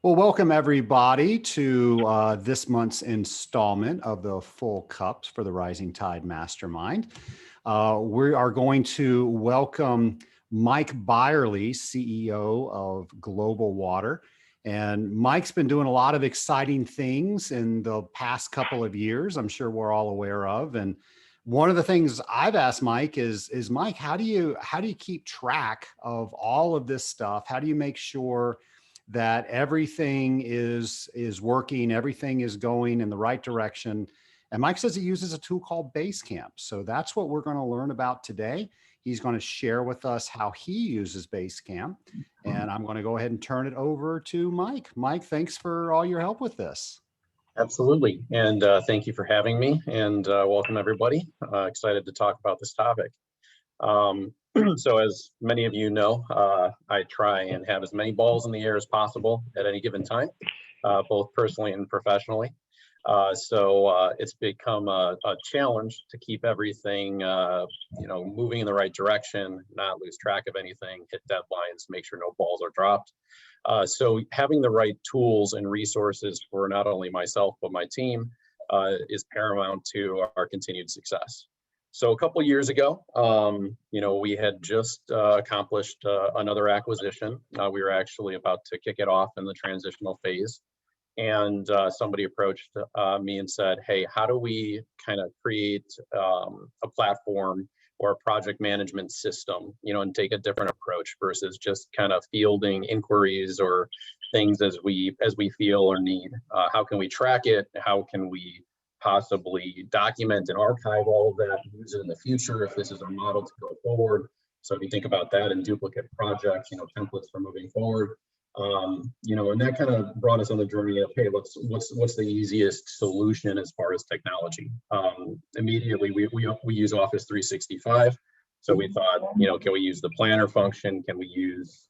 Well, welcome everybody to this month's installment of the Full Cups for the Rising Tide Mastermind. We are going to welcome Mike Byerley, CEO of Global Water. And Mike's been doing a lot of exciting things in the past couple of years, I'm sure we're all aware of. And one of the things I've asked Mike is Mike, how do you keep track of all of this stuff? How do you make sure that everything is working, everything is going in the right direction? And Mike says he uses a tool called Basecamp. So that's what we're going to learn about today. He's going to share with us how he uses Basecamp. And I'm going to go ahead and turn it over to Mike. Mike, thanks for all your help with this. Absolutely. And thank you for having me, and welcome everybody. Excited to talk about this topic. So as many of you know, I try and have as many balls in the air as possible at any given time, both personally and professionally. So it's become a challenge to keep everything, moving in the right direction, not lose track of anything, hit deadlines, make sure no balls are dropped. So having the right tools and resources for not only myself, but my team is paramount to our continued success. So a couple years ago, we had just accomplished another acquisition. We were actually about to kick it off in the transitional phase. And somebody approached me and said, hey, how do we kind of create a platform or a project management system, and take a different approach versus just kind of fielding inquiries or things as we feel or need. How can we track it? How can we possibly document and archive all of that and use it in the future if this is our model to go forward? So if you think about that and duplicate projects, templates for moving forward, and that kind of brought us on the journey of, hey, what's the easiest solution as far as technology? Immediately, we use Office 365. So we thought, can we use the planner function? Can we use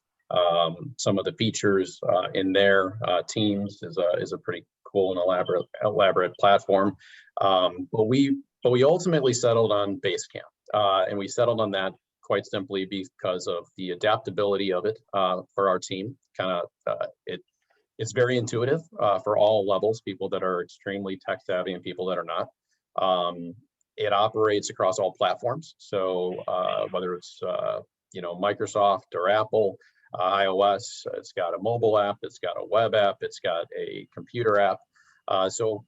some of the features in there? Teams is a pretty cool and elaborate platform. But we ultimately settled on Basecamp, and we settled on that quite simply because of the adaptability of it for our team. It's very intuitive for all levels, people that are extremely tech savvy and people that are not. It operates across all platforms. So whether it's Microsoft or Apple, iOS, it's got a mobile app, it's got a web app, it's got a computer app. So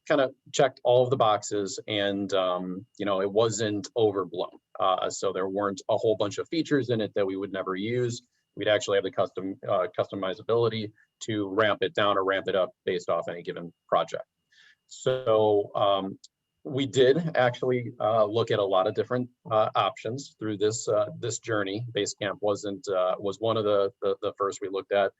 kind of checked all of the boxes, and it wasn't overblown. So there weren't a whole bunch of features in it that we would never use. We'd actually have the customizability to ramp it down or ramp it up based off any given project. So we did actually look at a lot of different options through this journey. Basecamp was one of the first we looked at.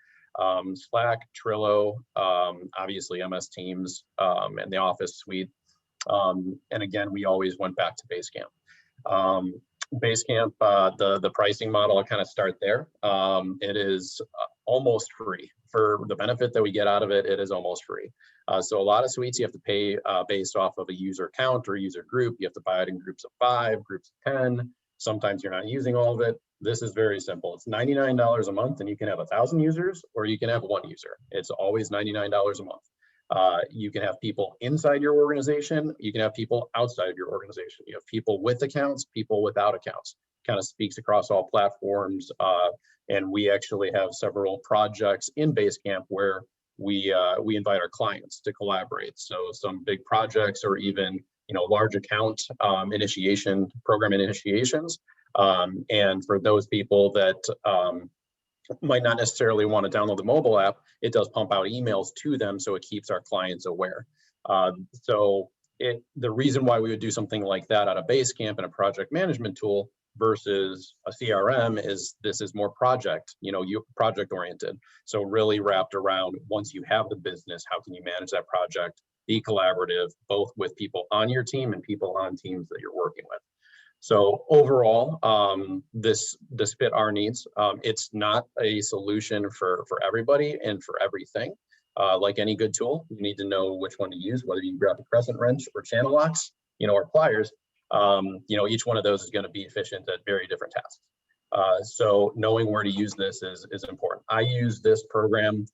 Slack, Trello, obviously MS Teams, and the Office suite. And again, we always went back to Basecamp. Basecamp, the pricing model, I'll kind of start there. It is almost free. For the benefit that we get out of it, it is almost free. So a lot of suites you have to pay based off of a user count or user group. You have to buy it in groups of 5, groups of 10. Sometimes you're not using all of it. This is very simple. It's $99 a month, and you can have 1,000 users or you can have 1 user. It's always $99 a month. You can have people inside your organization. You can have people outside of your organization. You have people with accounts, people without accounts. Kind of speaks across all platforms. And we actually have several projects in Basecamp where we invite our clients to collaborate. So some big projects or even large account program initiations. And for those people that might not necessarily want to download the mobile app, it does pump out emails to them, so it keeps our clients aware. The reason why we would do something like that out of Basecamp and a project management tool versus a CRM is this is more project oriented. So really wrapped around, once you have the business, how can you manage that project, be collaborative, both with people on your team and people on teams that you're working with. So overall, this fit our needs. It's not a solution for everybody and for everything. Like any good tool, you need to know which one to use, whether you grab a crescent wrench or channel locks, or pliers. Each one of those is going to be efficient at very different tasks. So knowing where to use this is important. I use this program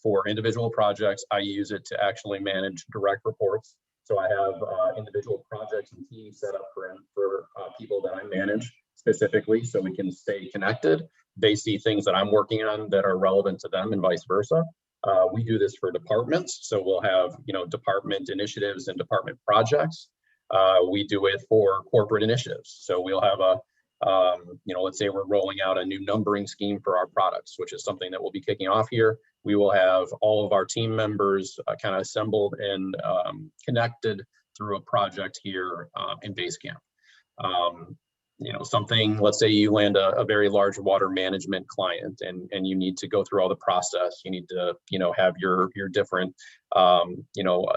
For individual projects, I use it to actually manage direct reports. So I have individual projects and teams set up for people that I manage specifically, so we can stay connected. They see things that I'm working on that are relevant to them, and vice versa. We do this for departments, so we'll have department initiatives and department projects. We do it for corporate initiatives, so we'll have a let's say we're rolling out a new numbering scheme for our products, which is something that we'll be kicking off here. We will have all of our team members kind of assembled and connected through a project here in Basecamp. Something, let's say you land a very large water management client, and you need to go through all the process. You need to, have your different,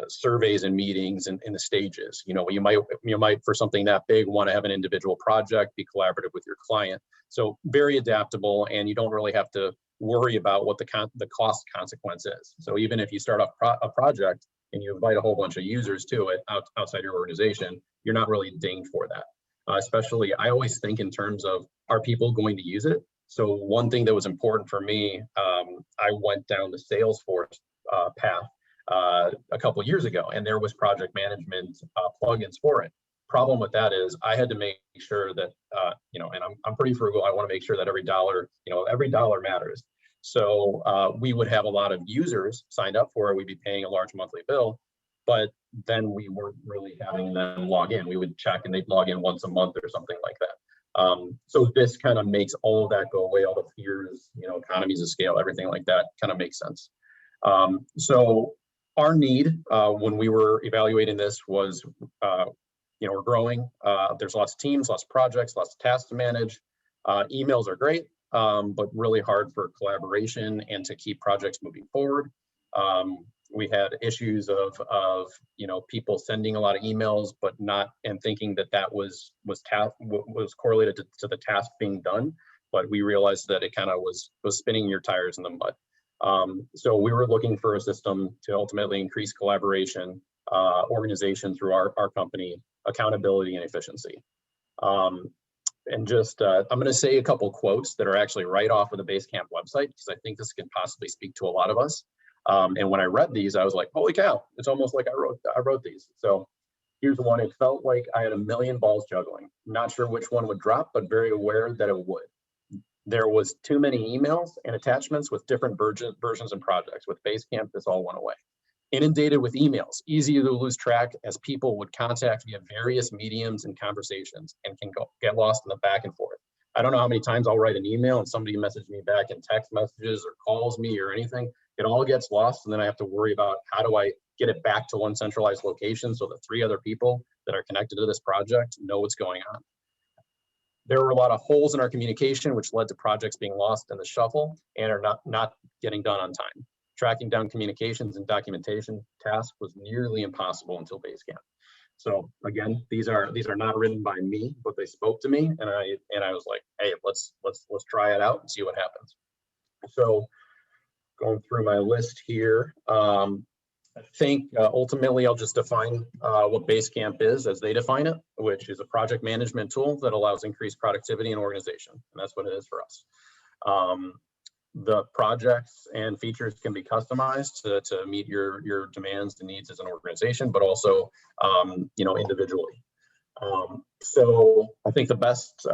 surveys and meetings and the stages. You might for something that big want to have an individual project, be collaborative with your client. So very adaptable, and you don't really have to worry about what the cost consequence is. So even if you start off a project and you invite a whole bunch of users to it outside your organization, you're not really dinged for that. Especially, I always think in terms of, are people going to use it? So one thing that was important for me, I went down the Salesforce path a couple of years ago, and there was project management plugins for it. Problem with that is I had to make sure that, and I'm pretty frugal. I want to make sure that every dollar matters. So we would have a lot of users signed up for it. We'd be paying a large monthly bill, but then we weren't really having them log in. We would check and they'd log in once a month or something like that. So this kind of makes all of that go away, all the fears, economies of scale, everything like that kind of makes sense. So our need when we were evaluating this was, we're growing. There's lots of teams, lots of projects, lots of tasks to manage. Emails are great, but really hard for collaboration and to keep projects moving forward. We had issues of people sending a lot of emails, but not, and thinking that was correlated to the task being done. But we realized that it kind of was spinning your tires in the mud. So we were looking for a system to ultimately increase collaboration, organization through our company, accountability, and efficiency. And just, I'm going to say a couple quotes that are actually right off of the Basecamp website, because I think this can possibly speak to a lot of us. And when I read these, I was like, holy cow, it's almost like I wrote these. So here's one. It felt like I had a million balls juggling. Not sure which one would drop, but very aware that it would. There was too many emails and attachments with different versions and projects. With Basecamp, this all went away. Inundated with emails, easy to lose track as people would contact via various mediums and conversations, and can get lost in the back and forth. I don't know how many times I'll write an email and somebody messages me back in text messages or calls me or anything. It all gets lost, and then I have to worry about how do I get it back to one centralized location so that 3 other people that are connected to this project know what's going on. There were a lot of holes in our communication, which led to projects being lost in the shuffle and are not getting done on time. Tracking down communications and documentation tasks was nearly impossible until Basecamp. So again, these are not written by me, but they spoke to me, and I was like, hey, let's try it out and see what happens. So going through my list here, I think ultimately I'll just define what Basecamp is as they define it, which is a project management tool that allows increased productivity and organization, and that's what it is for us. The projects and features can be customized to meet your demands and needs as an organization, but also individually. So I think the best,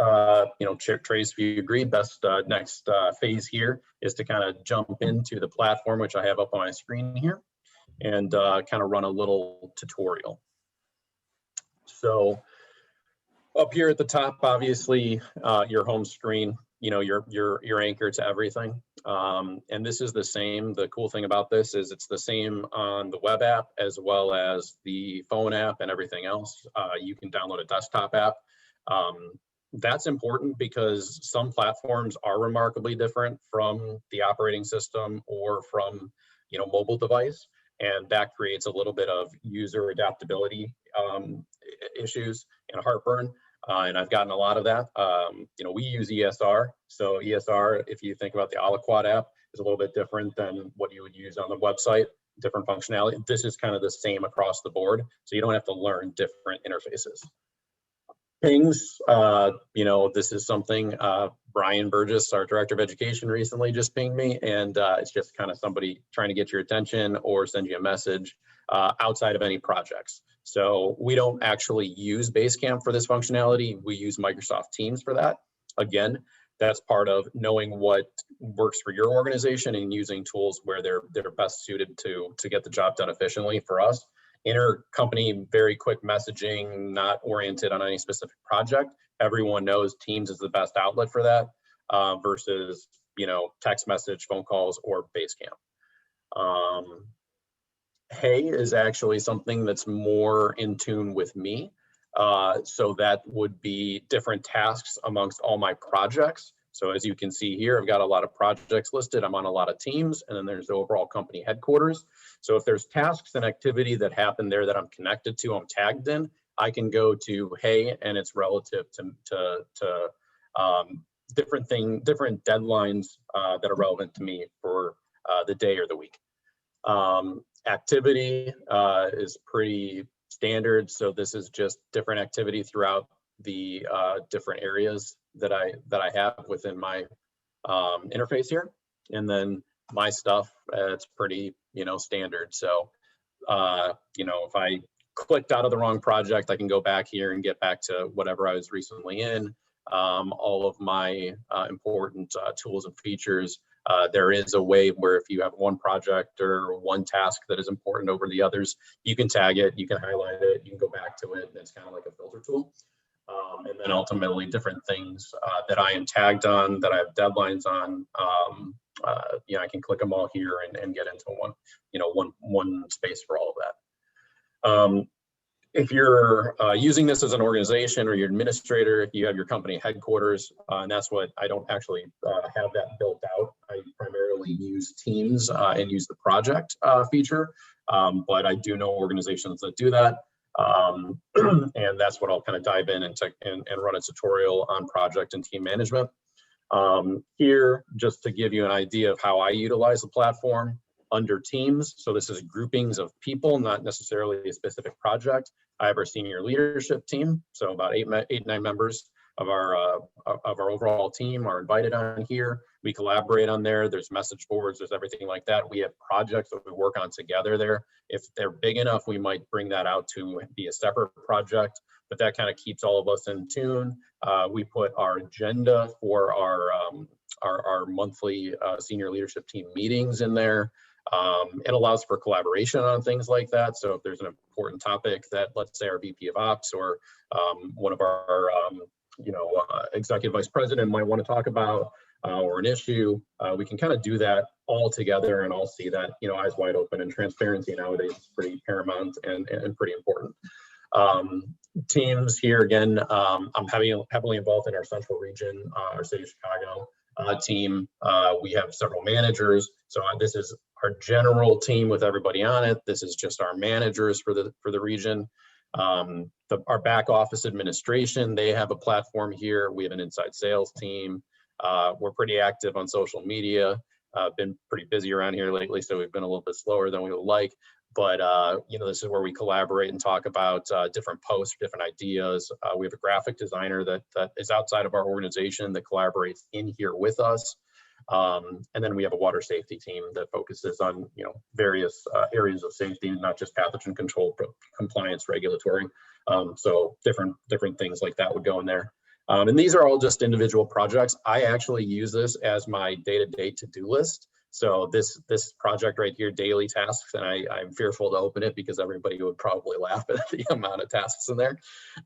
Trace, if you agree, best next phase here is to kind of jump into the platform, which I have up on my screen here, and kind of run a little tutorial. So up here at the top, obviously, your home screen, your anchor to everything. And this is the same. The cool thing about this is it's the same on the web app as well as the phone app and everything else. You can download a desktop app. That's important because some platforms are remarkably different from the operating system or from mobile device, and that creates a little bit of user adaptability issues and heartburn. And I've gotten a lot of that. We use ESR. So ESR, if you think about the Aliquot app, is a little bit different than what you would use on the website, different functionality. This is kind of the same across the board. So you don't have to learn different interfaces. Pings, this is something Brian Burgess, our director of education, recently just pinged me, and it's just kind of somebody trying to get your attention or send you a message outside of any projects. So we don't actually use Basecamp for this functionality. We use Microsoft Teams for that. Again, that's part of knowing what works for your organization and using tools where they're best suited to get the job done efficiently. For us, intercompany, very quick messaging, not oriented on any specific project. Everyone knows Teams is the best outlet for that versus, text message, phone calls, or Basecamp. Hey is actually something that's more in tune with me. So that would be different tasks amongst all my projects. So as you can see here, I've got a lot of projects listed. I'm on a lot of teams, and then there's the overall company headquarters. So if there's tasks and activity that happen there that I'm connected to, I'm tagged in, I can go to Hey, and it's relative to different deadlines that are relevant to me for the day or the week. Activity is pretty standard. So this is just different activity throughout the different areas that I have within my interface here. And then my stuff, it's pretty, standard. So, if I clicked out of the wrong project, I can go back here and get back to whatever I was recently in. All of my important tools and features. There is a way where if you have one project or one task that is important over the others, you can tag it, you can highlight it, you can go back to it, and it's kind of like a filter tool. And then ultimately different things that I am tagged on, that I have deadlines on, I can click them all here and get into one space for all of that. If you're using this as an organization or your administrator, you have your company headquarters, and that's what I don't actually have that built out. I primarily use Teams and use the project feature, but I do know organizations that do that. And that's what I'll kind of dive in and run a tutorial on project and team management. Here, just to give you an idea of how I utilize the platform under teams. So this is groupings of people, not necessarily a specific project. I have our senior leadership team. So about 9 members of our overall team are invited on here. We collaborate on there. There's message boards, there's everything like that. We have projects that we work on together there. If they're big enough, we might bring that out to be a separate project, but that kind of keeps all of us in tune. We put our agenda for our monthly senior leadership team meetings in there. It allows for collaboration on things like that. So if there's an important topic that, let's say, our VP of Ops or one of our executive vice president might want to talk about, or an issue, we can kind of do that all together and all see that, eyes wide open. And transparency nowadays is pretty paramount and pretty important. Teams here, again, I'm heavily involved in our central region, our city of Chicago team. We have several managers. So this is our general team with everybody on it. This is just our managers for the region. Our back office administration, they have a platform here. We have an inside sales team. We're pretty active on social media. Been pretty busy around here lately, so we've been a little bit slower than we would like. But this is where we collaborate and talk about different posts, different ideas. We have a graphic designer that is outside of our organization that collaborates in here with us. And then we have a water safety team that focuses on various areas of safety, not just pathogen control, but compliance, regulatory. So different things like that would go in there. And these are all just individual projects. I actually use this as my day-to-day to-do list. So this project right here, daily tasks, and I'm fearful to open it because everybody would probably laugh at the amount of tasks in there.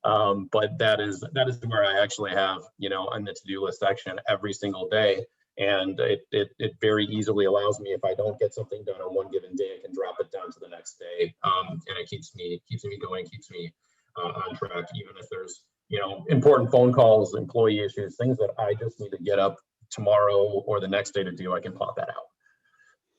But that is where I actually have, on the to-do list section every single day. And it very easily allows me, if I don't get something done on one given day, I can drop it down to the next day. And it keeps me going, keeps me on track, even if there's, important phone calls, employee issues, things that I just need to get up tomorrow or the next day to do, I can plot that out.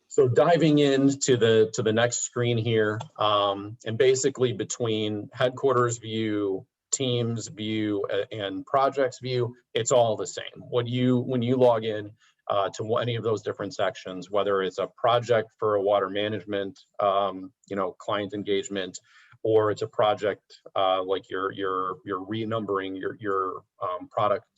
So diving into the next screen here, and basically between headquarters view, teams view, and projects view, it's all the same. When you log in to any of those different sections, whether it's a project for a water management, client engagement, or it's a project like you're renumbering your product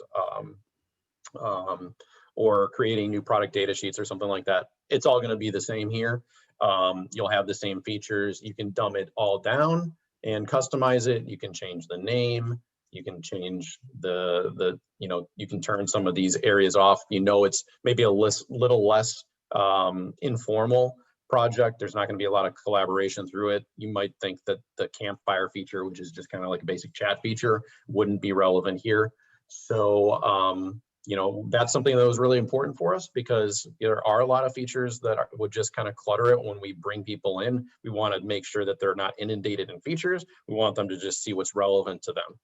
or creating new product data sheets or something like that. It's all going to be the same here. You'll have the same features. You can dumb it all down and customize it. You can change the name. You can change you can turn some of these areas off. It's maybe a little less informal project. There's not going to be a lot of collaboration through it. You might think that the campfire feature, which is just kind of like a basic chat feature, wouldn't be relevant here. So, that's something that was really important for us, because there are a lot of features that would just kind of clutter it when we bring people in. We want to make sure that they're not inundated in features. We want them to just see what's relevant to them.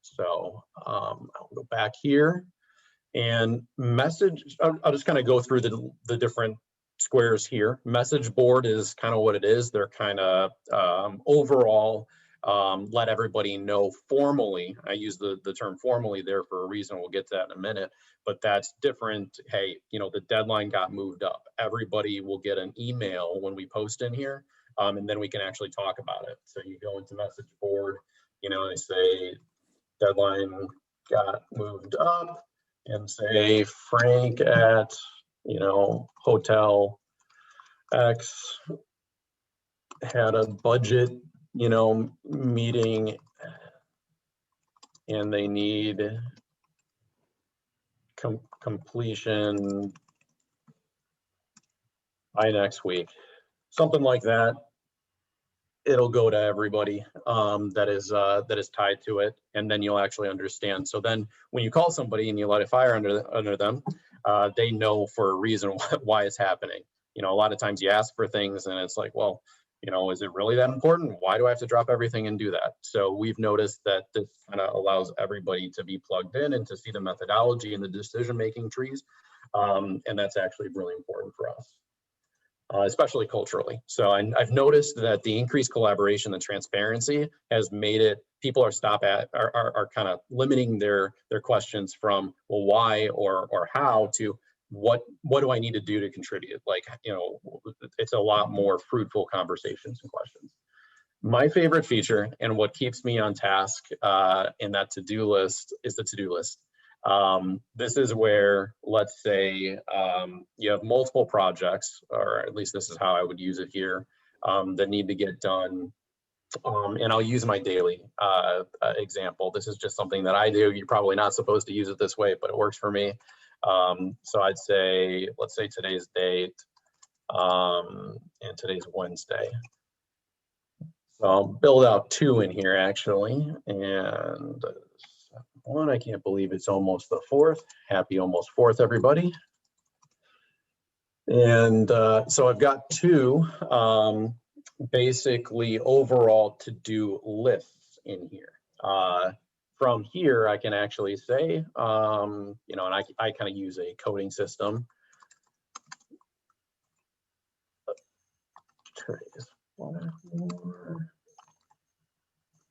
So I'll go back here and message. I'll just kind of go through the different squares here. Message board is kind of what it is. They're kind of overall let everybody know formally. I use the term formally there for a reason. We'll get to that in a minute, but that's different. Hey, the deadline got moved up. Everybody will get an email when we post in here, and then we can actually talk about it. So you go into message board, they say deadline got moved up, and say Frank at, Hotel X had a budget, meeting, and they need completion by next week, something like that. It'll go to everybody that is tied to it, and then you'll actually understand. So then when you call somebody and you light a fire under them, they know for a reason why it's happening. A lot of times you ask for things and it's like, well, is it really that important? Why do I have to drop everything and do that? So we've noticed that this kind of allows everybody to be plugged in and to see the methodology and the decision-making trees. And that's actually really important for us, especially culturally. So I've noticed that the increased collaboration and transparency has made it, people are kind of limiting their questions from, well, why or how, to what do I need to do to contribute? Like, it's a lot more fruitful conversations and questions. My favorite feature, and what keeps me on task in that to-do list, is the to-do list. This is where, let's say, you have multiple projects, or at least this is how I would use it here, that need to get done. And I'll use my daily example. This is just something that I do. You're probably not supposed to use it this way, but it works for me. So I'd say, let's say today's date, and today's Wednesday. So I'll build out 2 in here actually, and one, I can't believe it's almost the 4th. Happy almost 4th, everybody. And so I've got 2 basically overall to-do lists in here. From here, I can actually say, and I kind of use a coding system.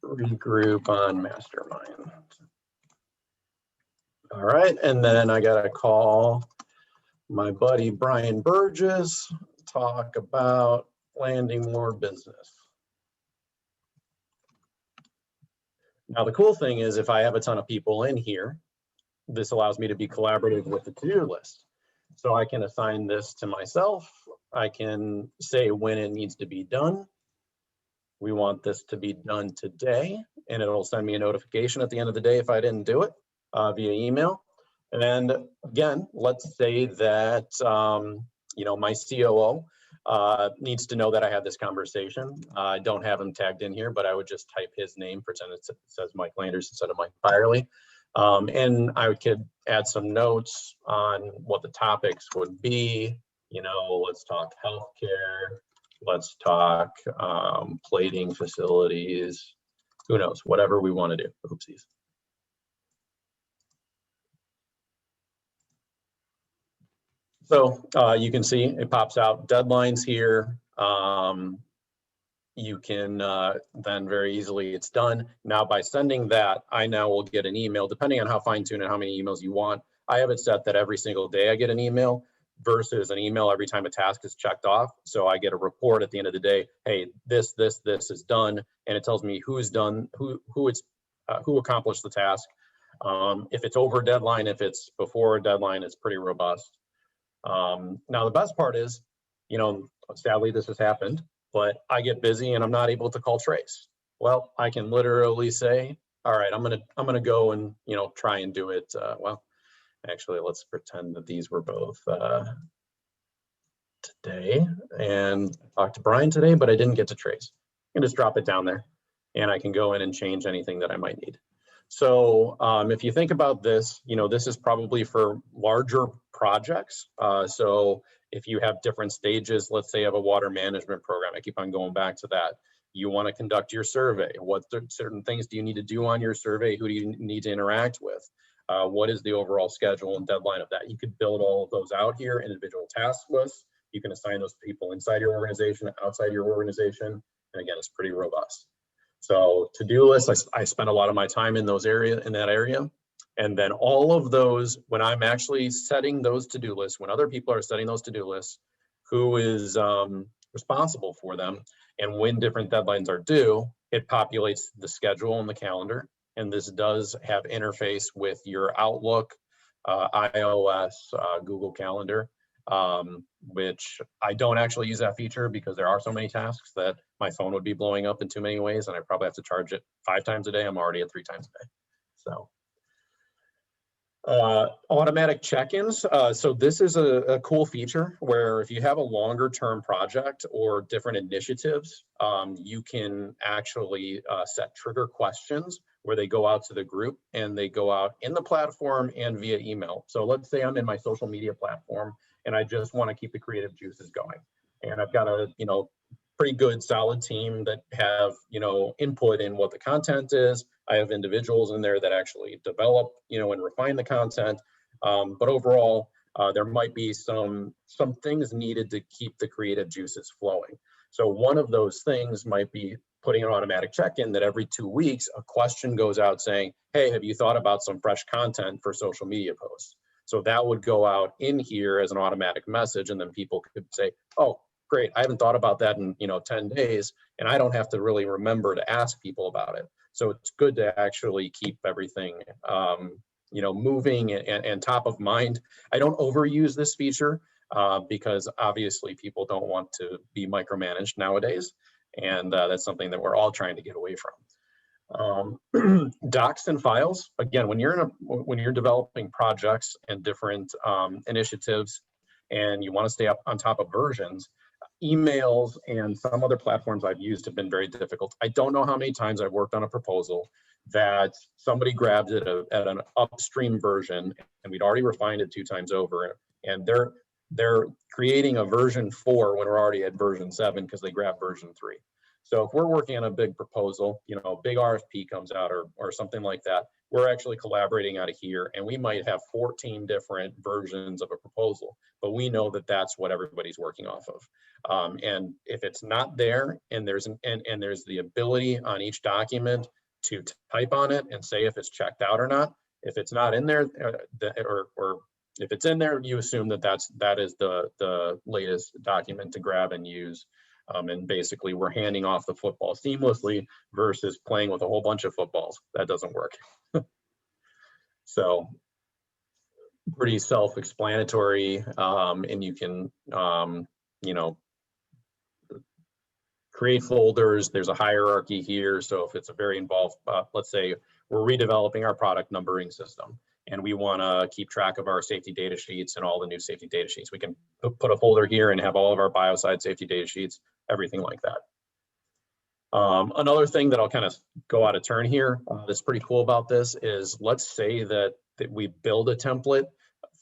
Regroup on Mastermind. All right, and then I got to call my buddy Brian Burgess, talk about landing more business. Now, the cool thing is, if I have a ton of people in here, this allows me to be collaborative with the to-do list. So I can assign this to myself. I can say when it needs to be done. We want this to be done today, and it'll send me a notification at the end of the day if I didn't do it via email. And again, let's say that my COO needs to know that I had this conversation. I don't have him tagged in here, but I would just type his name, pretend it says Mike Landers instead of Mike Byerley. And I could add some notes on what the topics would be. Let's talk healthcare. Let's talk plating facilities. Who knows? Whatever we want to do. Oopsies. So you can see it pops out deadlines here. You can then very easily, it's done. Now by sending that, I now will get an email, depending on how fine-tuned and how many emails you want. I have it set that every single day I get an email, versus an email every time a task is checked off. So I get a report at the end of the day, hey, this is done, and it tells me who's done, who accomplished the task. If it's over a deadline, if it's before a deadline, it's pretty robust. Now the best part is, sadly this has happened, but I get busy and I'm not able to call Trace. Well, I can literally say, all right, I'm gonna go and try and do it. Well, actually, let's pretend that these were both today, and I talked to Brian today, but I didn't get to Trace. I can just drop it down there, and I can go in and change anything that I might need. So if you think about this, this is probably for larger projects. So if you have different stages, let's say of a water management program, I keep on going back to that. You want to conduct your survey. What certain things do you need to do on your survey? Who do you need to interact with? What is the overall schedule and deadline of that? You could build all of those out here, individual task lists. You can assign those to people inside your organization, outside your organization. And again, it's pretty robust. So to-do lists, I spend a lot of my time in that area. And then all of those, when I'm actually setting those to-do lists, when other people are setting those to-do lists, who is responsible for them, and when different deadlines are due, it populates the schedule and the calendar. And this does have interface with your Outlook, iOS, Google Calendar, which I don't actually use that feature because there are so many tasks that my phone would be blowing up in too many ways, and I probably have to charge it 5 times a day. I'm already at 3 times a day. So automatic check-ins. So this is a cool feature where if you have a longer term project or different initiatives, you can actually set trigger questions where they go out to the group and they go out in the platform and via email. So let's say I'm in my social media platform and I just want to keep the creative juices going. And I've got a, pretty good solid team that have, input in what the content is. I have individuals in there that actually develop, and refine the content. But overall, there might be some things needed to keep the creative juices flowing. So one of those things might be putting an automatic check-in that every 2 weeks, a question goes out saying, hey, have you thought about some fresh content for social media posts? So that would go out in here as an automatic message, and then people could say, oh, great, I haven't thought about that in 10 days, and I don't have to really remember to ask people about it. So it's good to actually keep everything moving and top of mind. I don't overuse this feature because obviously people don't want to be micromanaged nowadays, and that's something that we're all trying to get away from. Docs and files, again, when you're developing projects and different initiatives and you want to stay up on top of versions, emails and some other platforms I've used have been very difficult. I don't know how many times I've worked on a proposal that somebody grabbed it at an upstream version and we'd already refined it 2 times over, and they're creating a version 4 when we're already at version 7 because they grabbed version 3. So if we're working on a big proposal, a big RFP comes out or something like that, we're actually collaborating out of here, and we might have 14 different versions of a proposal, but we know that that's what everybody's working off of. And if it's not there, and there's the ability on each document to type on it and say if it's checked out or not. If it's not in there, or if it's in there, you assume that that is the latest document to grab and use. And basically we're handing off the football seamlessly versus playing with a whole bunch of footballs. That doesn't work. So pretty self-explanatory, and you can, create folders. There's a hierarchy here. So if it's a very involved, let's say we're redeveloping our product numbering system and we want to keep track of our safety data sheets and all the new safety data sheets, we can put a folder here and have all of our biocide safety data sheets, everything like that. Another thing that I'll kind of go out of turn here that's pretty cool about this is, let's say that we build a template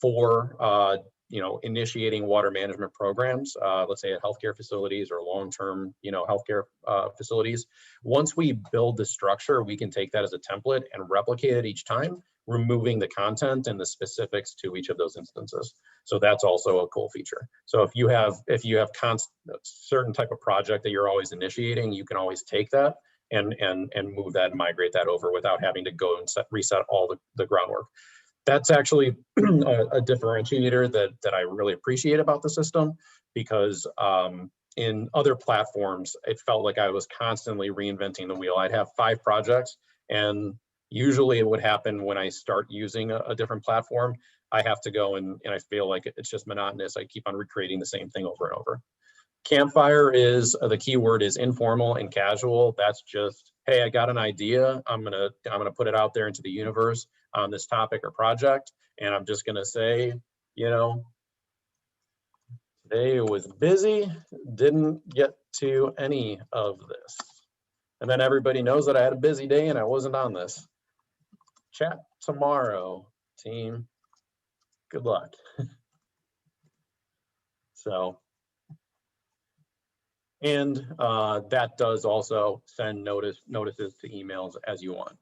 for initiating water management programs, let's say at healthcare facilities or long-term healthcare facilities. Once we build the structure, we can take that as a template and replicate it each time, removing the content and the specifics to each of those instances. So that's also a cool feature. So if you have certain type of project that you're always initiating, you can always take that and move that and migrate that over without having to go and reset all the groundwork. That's actually a differentiator that I really appreciate about the system, because in other platforms, it felt like I was constantly reinventing the wheel. I'd have 5 projects, and usually it would happen when I start using a different platform. I have to go and I feel like it's just monotonous. I keep on recreating the same thing over and over. Campfire is the key word is informal and casual. That's just, hey, I got an idea. I'm gonna put it out there into the universe on this topic or project, and I'm just gonna say, you know, today was busy, didn't get to any of this, and then everybody knows that I had a busy day and I wasn't on this. Chat tomorrow, team. Good luck. So. And that does also send notices to emails as you want.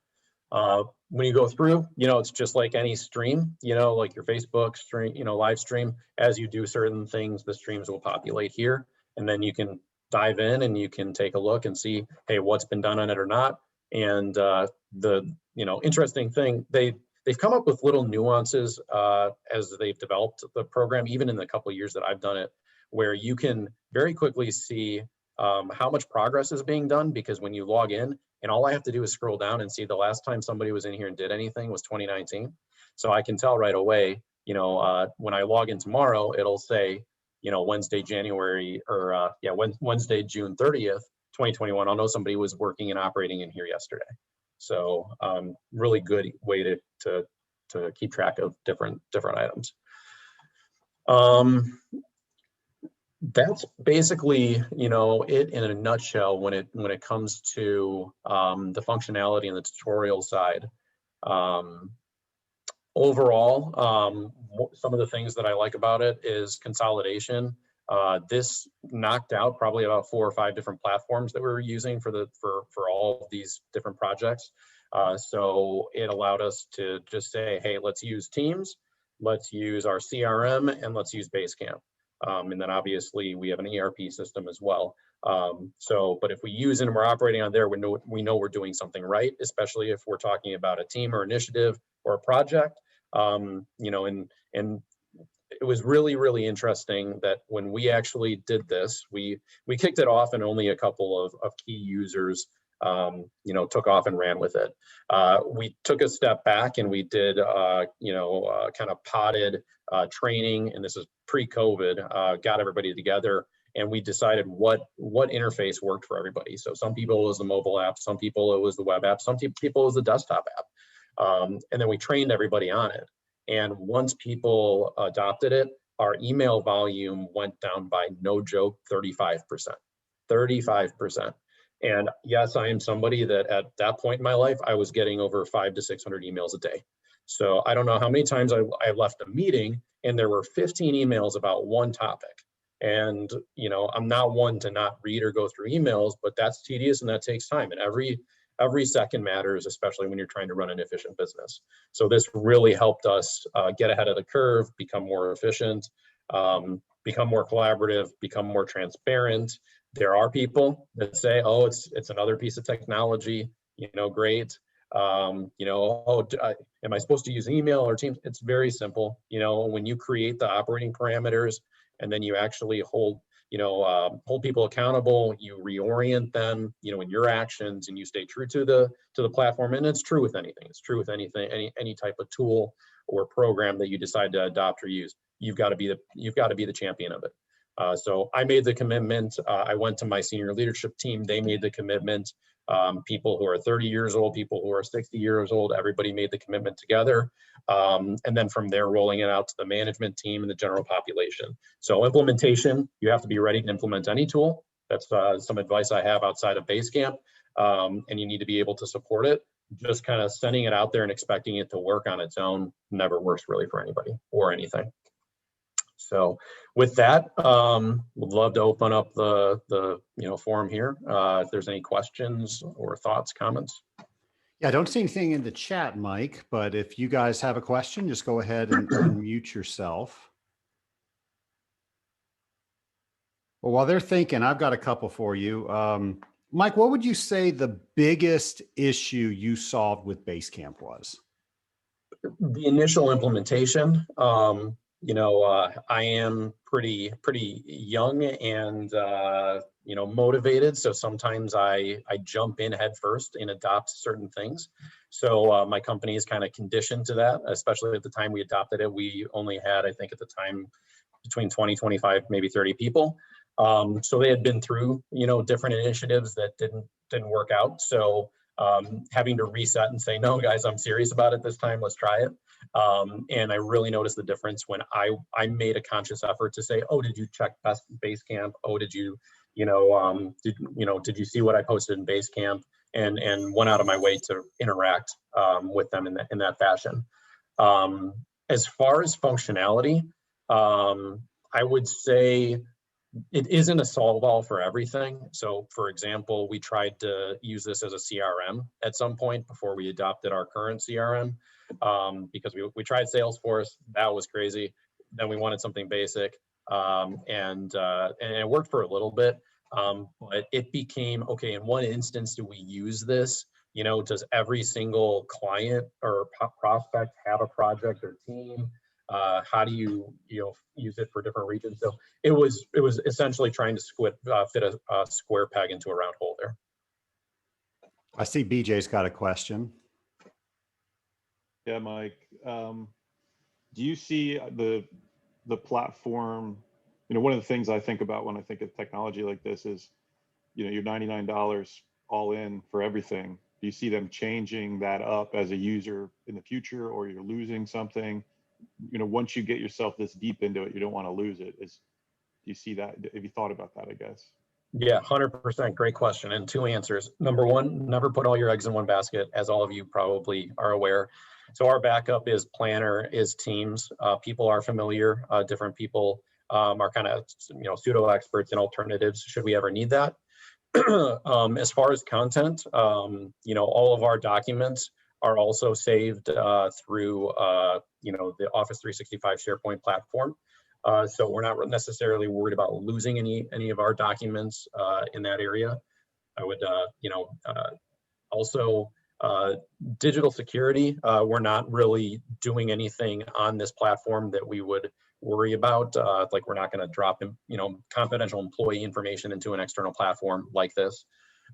When you go through, it's just like any stream, like your Facebook stream, live stream. As you do certain things, the streams will populate here, and then you can dive in and you can take a look and see, hey, what's been done on it or not. And the interesting thing, they've come up with little nuances as they've developed the program, even in the couple of years that I've done it, where you can very quickly see how much progress is being done, because when you log in, and all I have to do is scroll down and see the last time somebody was in here and did anything was 2019. So I can tell right away, when I log in tomorrow, it'll say, Wednesday, Wednesday, June 30th, 2021. I'll know somebody was working and operating in here yesterday. So really good way to keep track of different items. That's basically, it in a nutshell when it comes to the functionality and the tutorial side. Overall, some of the things that I like about it is consolidation. This knocked out probably about 4 or 5 different platforms that we were using for all of these different projects. So it allowed us to just say, hey, let's use Teams, let's use our CRM, and let's use Basecamp. And then obviously we have an ERP system as well. But if we use it and we're operating on there, we know we're doing something right, especially if we're talking about a team or initiative or a project. And it was really, really interesting that when we actually did this, we kicked it off and only a couple of key users took off and ran with it. We took a step back and we did, kind of potted training, and this is pre-COVID, got everybody together, and we decided what interface worked for everybody. So some people it was the mobile app, some people it was the web app, some people it was the desktop app. And then we trained everybody on it. And once people adopted it, our email volume went down by, no joke, 35%. 35%. And yes, I am somebody that at that point in my life, I was getting over 500 to 600 emails a day. So I don't know how many times I left a meeting and there were 15 emails about one topic. And, I'm not one to not read or go through emails, but that's tedious and that takes time. And every second matters, especially when you're trying to run an efficient business. So this really helped us get ahead of the curve, become more efficient, become more collaborative, become more transparent. There are people that say, oh, it's another piece of technology, great. Am I supposed to use email or Teams? It's very simple. When you create the operating parameters and then you actually hold people accountable, you reorient them, in your actions, and you stay true to the platform. And it's true with anything. It's true with anything, any type of tool or program that you decide to adopt or use. You've got to be the champion of it. So I made the commitment. I went to my senior leadership team. They made the commitment. People who are 30 years old, people who are 60 years old, everybody made the commitment together. And then from there, rolling it out to the management team and the general population. So implementation, you have to be ready to implement any tool. That's some advice I have outside of Basecamp. And you need to be able to support it. Just kind of sending it out there and expecting it to work on its own never works really for anybody or anything. So with that, would love to open up the forum here. If there's any questions or thoughts, comments. Yeah, I don't see anything in the chat, Mike, but if you guys have a question, just go ahead and unmute yourself. Well, while they're thinking, I've got a couple for you. Mike, what would you say the biggest issue you solved with Basecamp was? The initial implementation, I am pretty young and motivated. So sometimes I jump in head first and adopt certain things. So my company is kind of conditioned to that, especially at the time we adopted it. We only had, I think at the time, between 20, 25, maybe 30 people. So they had been through, different initiatives that didn't work out. So having to reset and say, no, guys, I'm serious about it this time. Let's try it. And I really noticed the difference when I made a conscious effort to say, oh, did you check Basecamp? Oh, did you, did you see what I posted in Basecamp? And went out of my way to interact with them in that fashion. As far as functionality, I would say it isn't a solve all for everything. So for example, we tried to use this as a CRM at some point before we adopted our current CRM, because we tried Salesforce. That was crazy. Then we wanted something basic, and it worked for a little bit, but it became, okay, in what instance do we use this? Does every single client or prospect have a project or team? How do you use it for different regions? So it was essentially trying to fit a square peg into a round hole there. I see BJ's got a question. Yeah, Mike. Do you see the platform? One of the things I think about when I think of technology like this is, your $99 all in for everything. Do you see them changing that up as a user in the future, or you're losing something? Once you get yourself this deep into it, you don't want to lose it. Do you see that? Have you thought about that, I guess? Yeah, 100%. Great question. And two answers. Number one, never put all your eggs in one basket, as all of you probably are aware. So our backup is Planner, is Teams. People are familiar. Different people are kind of, pseudo experts in alternatives should we ever need that. As far as content, all of our documents are also saved through, the Office 365 SharePoint platform. So we're not necessarily worried about losing any of our documents in that area. I would, also digital security. We're not really doing anything on this platform that we would worry about. Like we're not going to drop, confidential employee information into an external platform like this.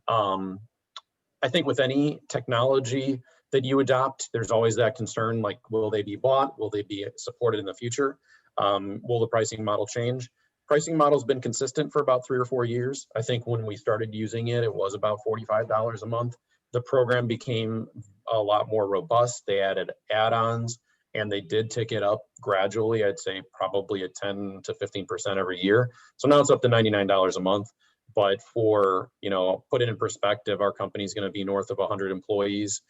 I think with any technology that you adopt, there's always that concern, like, will they be bought? Will they be supported in the future? Will the pricing model change? Pricing model has been consistent for about 3 or 4 years. I think when we started using it, it was about $45 a month. The program became a lot more robust. They added add-ons and they did tick it up gradually. I'd say probably at 10 to 15% every year. So now it's up to $99 a month. But for, put it in perspective, our company is going to be north of 100 employees,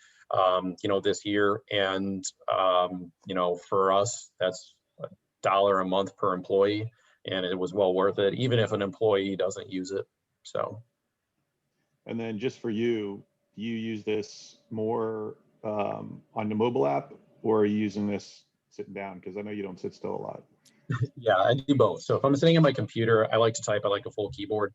this year. And, for us, that's $1 a month per employee. And it was well worth it, even if an employee doesn't use it. So. And then just for you, do you use this more on the mobile app, or are you using this sitting down? Because I know you don't sit still a lot. Yeah, I do both. So if I'm sitting at my computer, I like to type. I like a full keyboard.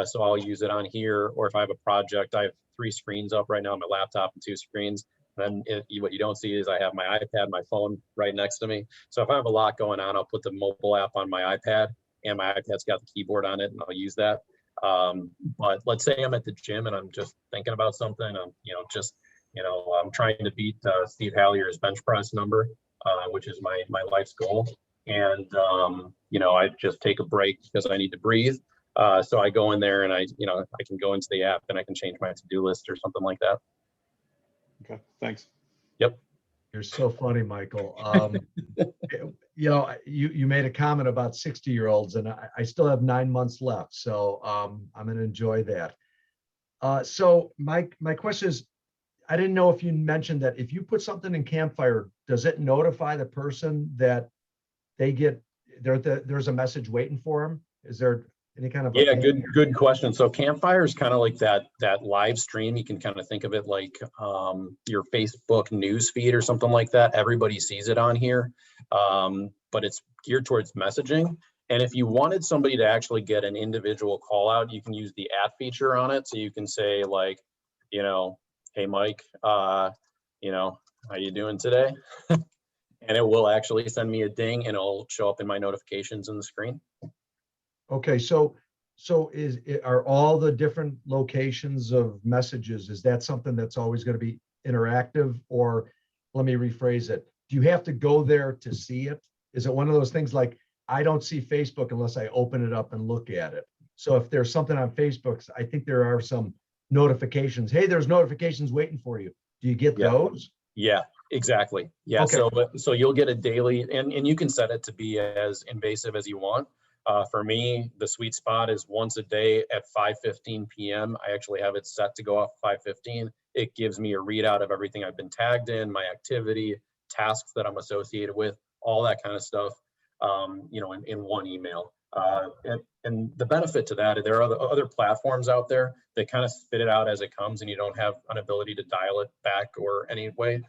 So I'll use it on here, or if I have a project, I have 3 screens up right now on my laptop and 2 screens. Then what you don't see is I have my iPad, my phone right next to me. So if I have a lot going on, I'll put the mobile app on my iPad, and my iPad's got the keyboard on it, and I'll use that. But let's say I'm at the gym and I'm just thinking about something. I'm trying to beat Steve Hallier's bench press number, which is my life's goal. And I just take a break because I need to breathe. So I go in there and I can go into the app and I can change my to-do list or something like that. Okay, thanks. Yep. You're so funny, Michael. You made a comment about 60-year-olds, and I still have 9 months left, so I'm going to enjoy that. So my question is, I didn't know if you mentioned that if you put something in Campfire, does it notify the person that there's a message waiting for them? Is there any kind of good question. So Campfire is kind of like that live stream. You can kind of think of it like your Facebook news feed or something like that. Everybody sees it on here, but it's geared towards messaging. And if you wanted somebody to actually get an individual call out, you can use the @ feature on it. So you can say like, hey Mike, how you doing today? And it will actually send me a ding and it'll show up in my notifications in the screen. Okay, so are all the different locations of messages, is that something that's always going to be interactive? Or let me rephrase it. Do you have to go there to see it? Is it one of those things like, I don't see Facebook unless I open it up and look at it? So if there's something on Facebook, I think there are some notifications. Hey, there's notifications waiting for you. Do you get those? Yeah, exactly. Yeah. Okay. So you'll get a daily, and you can set it to be as invasive as you want. For me, the sweet spot is once a day at 5:15 p.m. I actually have it set to go off 5:15. It gives me a readout of everything I've been tagged in, my activity, tasks that I'm associated with, all that kind of stuff, in one email. And the benefit to that, there are other platforms out there that kind of spit it out as it comes, and you don't have an ability to dial it back or any way.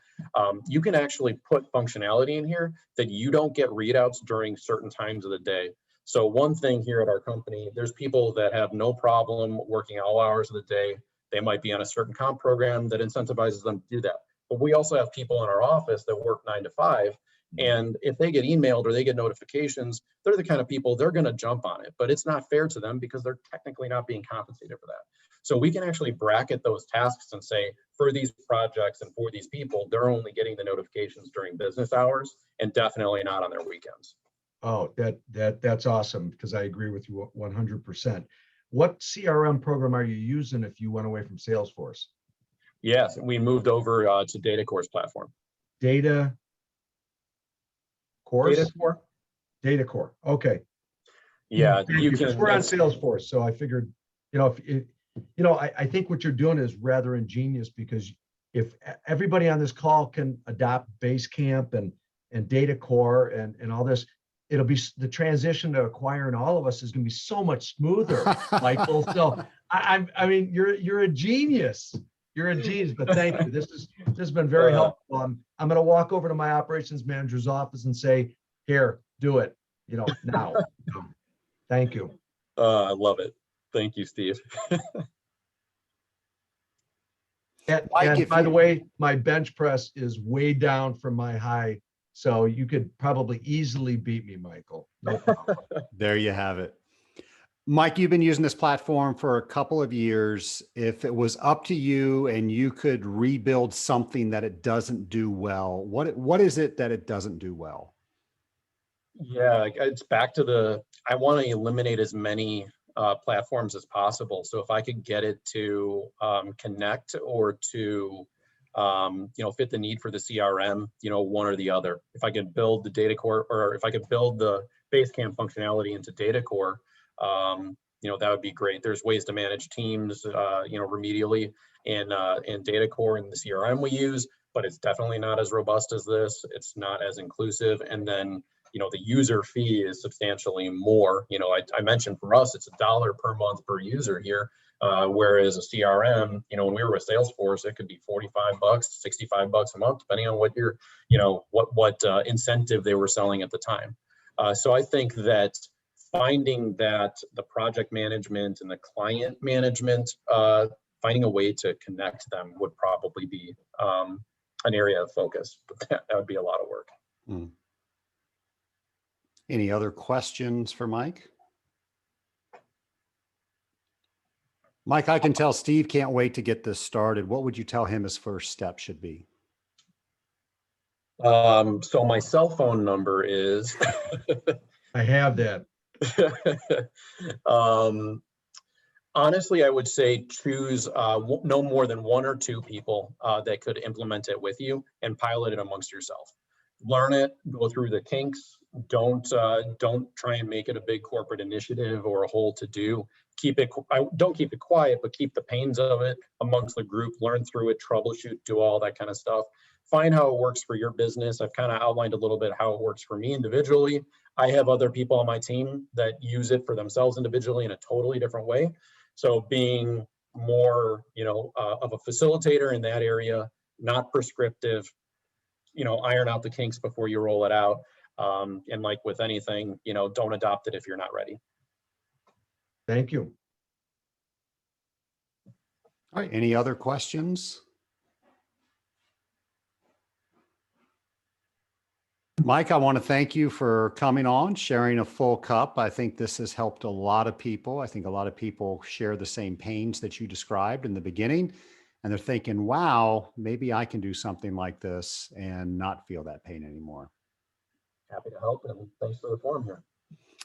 You can actually put functionality in here that you don't get readouts during certain times of the day. So one thing here at our company, there's people that have no problem working all hours of the day. They might be on a certain comp program that incentivizes them to do that. But we also have people in our office that work 9 to 5. And if they get emailed or they get notifications, they're the kind of people, they're going to jump on it, but it's not fair to them because they're technically not being compensated for that. So we can actually bracket those tasks and say, for these projects and for these people, they're only getting the notifications during business hours and definitely not on their weekends. Oh, that's awesome, because I agree with you 100%. What CRM program are you using if you went away from Salesforce? Yes, we moved over to Datacore's platform. Data Course? Datacore? Datacore. Okay. Yeah, you can. We're on Salesforce, so I figured, I think what you're doing is rather ingenious, because if everybody on this call can adopt Basecamp and Datacore and all this, it'll be, the transition to acquiring all of us is going to be so much smoother, Michael. So I mean, you're a genius. You're a genius, but thank you. This has been very helpful. I'm going to walk over to my operations manager's office and say, here, do it, now. Thank you. I love it. Thank you, Steve. And by the way, my bench press is way down from my high, so you could probably easily beat me, Michael. No problem. There you have it. Mike, you've been using this platform for a couple of years. If it was up to you and you could rebuild something that it doesn't do well, what is it that it doesn't do well? Yeah, it's back to I want to eliminate as many platforms as possible. So if I could get it to connect or to fit the need for the CRM, one or the other. If I could build the Datacore, or if I could build the Basecamp functionality into Datacore, that would be great. There's ways to manage teams, remedially in Datacore and the CRM we use, but it's definitely not as robust as this. It's not as inclusive. And then, the user fee is substantially more. I mentioned for us, it's $1 per month per user here. Whereas a CRM, when we were with Salesforce, it could be $45, $65 a month, depending on what your, what incentive they were selling at the time. So I think that finding that the project management and the client management, finding a way to connect them would probably be an area of focus. But that would be a lot of work. Hmm. Any other questions for Mike? Mike, I can tell Steve can't wait to get this started. What would you tell him his first step should be? So my cell phone number is I have that. Honestly, I would say choose no more than 1 or 2 people that could implement it with you and pilot it amongst yourself. Learn it, go through the kinks. Don't try and make it a big corporate initiative or a whole to-do. Don't keep it quiet, but keep the pains of it amongst the group. Learn through it, troubleshoot, do all that kind of stuff. Find how it works for your business. I've kind of outlined a little bit how it works for me individually. I have other people on my team that use it for themselves individually in a totally different way. So being more, of a facilitator in that area, not prescriptive, iron out the kinks before you roll it out. And like with anything, don't adopt it if you're not ready. Thank you. All right. Any other questions? Mike, I want to thank you for coming on, sharing a full cup. I think this has helped a lot of people. I think a lot of people share the same pains that you described in the beginning, and they're thinking, wow, maybe I can do something like this and not feel that pain anymore. Happy to help, and thanks for the forum here.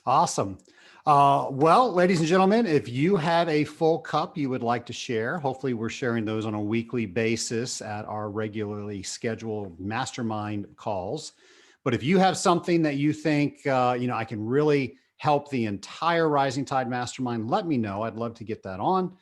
Awesome. Well, ladies and gentlemen, if you have a full cup you would like to share, hopefully we're sharing those on a weekly basis at our regularly scheduled mastermind calls. But if you have something that you think, I can really help the entire Rising Tide Mastermind, let me know. I'd love to get that on.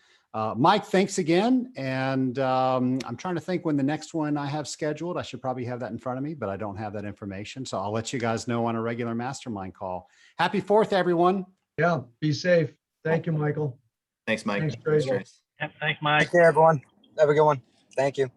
Mike, thanks again. And I'm trying to think when the next one I have scheduled. I should probably have that in front of me, but I don't have that information. So I'll let you guys know on a regular mastermind call. Happy 4th, everyone. Yeah, be safe. Thank you, Michael. Thanks, Mike. Thanks, Trace. Yep, thanks, Mike. Take care, everyone. Have a good one. Thank you.